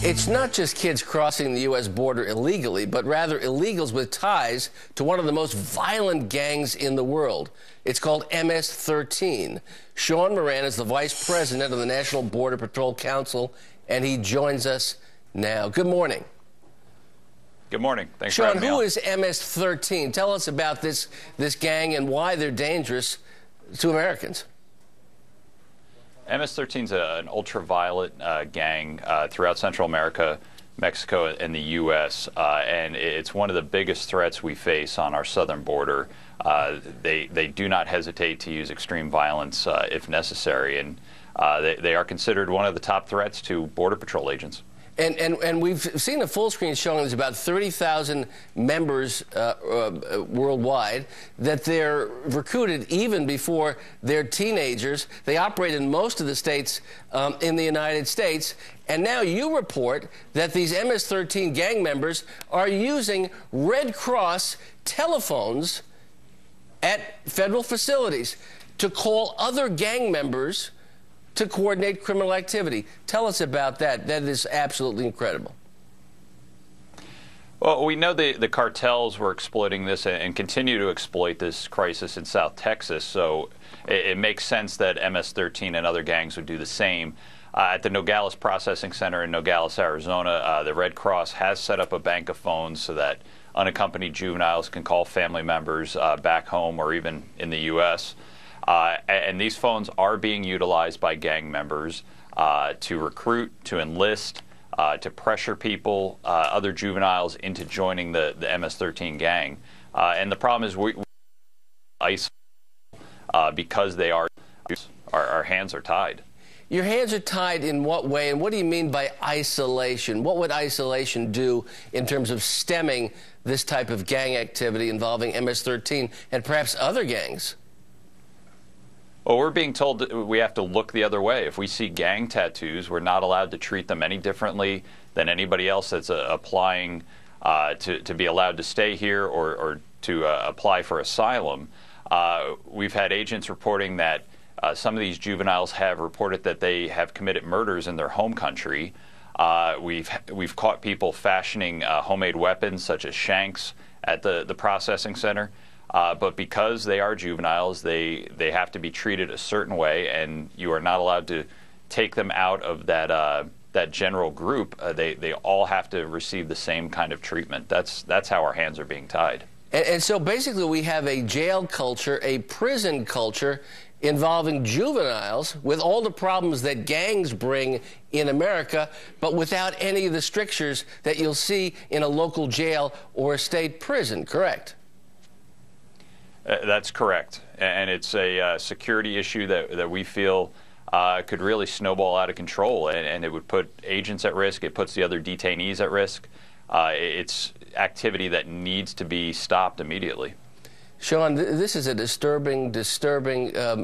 It's not just kids crossing the U.S. border illegally, but rather illegals with ties to one of the most violent gangs in the world. It's called MS-13. Sean Moran is the vice president of the National Border Patrol Council, and he joins us now. Good morning. Good morning. Thanks Sean, for having me who on. is MS-13? Tell us about this gang and why they're dangerous to Americans. MS-13 is an ultraviolet gang throughout Central America, Mexico, and the U.S., and it's one of the biggest threats we face on our southern border. They do not hesitate to use extreme violence if necessary, and they are considered one of the top threats to Border Patrol agents. And we've seen a full screen showing there's about 30,000 members worldwide, that they're recruited even before they're teenagers. They operate in most of the states in the United States. And now you report that these MS-13 gang members are using Red Cross telephones at federal facilities to call other gang members to coordinate criminal activity. Tell us about that. That is absolutely incredible. Well, we know the cartels were exploiting this and continue to exploit this crisis in South Texas, so it makes sense that MS-13 and other gangs would do the same. At the Nogales Processing Center in Nogales, Arizona, the Red Cross has set up a bank of phones so that unaccompanied juveniles can call family members back home or even in the U.S., and these phones are being utilized by gang members to recruit, to enlist, to pressure people, other juveniles into joining the MS-13 gang. And the problem is we isolate because they are, our hands are tied. Your hands are tied in what way, and what do you mean by isolation? What would isolation do in terms of stemming this type of gang activity involving MS-13 and perhaps other gangs? Well, we're being told that we have to look the other way. If we see gang tattoos, we're not allowed to treat them any differently than anybody else that's applying to be allowed to stay here or to apply for asylum. We've had agents reporting that some of these juveniles have reported that they have committed murders in their home country. We've caught people fashioning homemade weapons such as shanks at the processing center. But because they are juveniles, they have to be treated a certain way, and you are not allowed to take them out of that general group. They all have to receive the same kind of treatment. That's how our hands are being tied. And so basically we have a jail culture, a prison culture involving juveniles with all the problems that gangs bring in America, but without any of the strictures that you'll see in a local jail or a state prison, correct? That's correct, and it's a security issue that we feel could really snowball out of control, and it would put agents at risk. It puts the other detainees at risk. It's activity that needs to be stopped immediately. Sean, this is a disturbing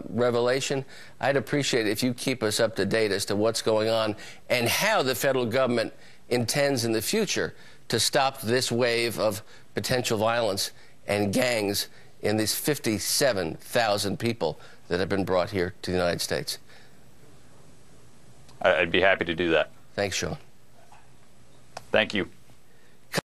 revelation. I'd appreciate it if you keep us up to date as to what's going on and how the federal government intends in the future to stop this wave of potential violence and gangs in these 57,000 people that have been brought here to the United States. I'd be happy to do that. Thanks, Sean. Thank you.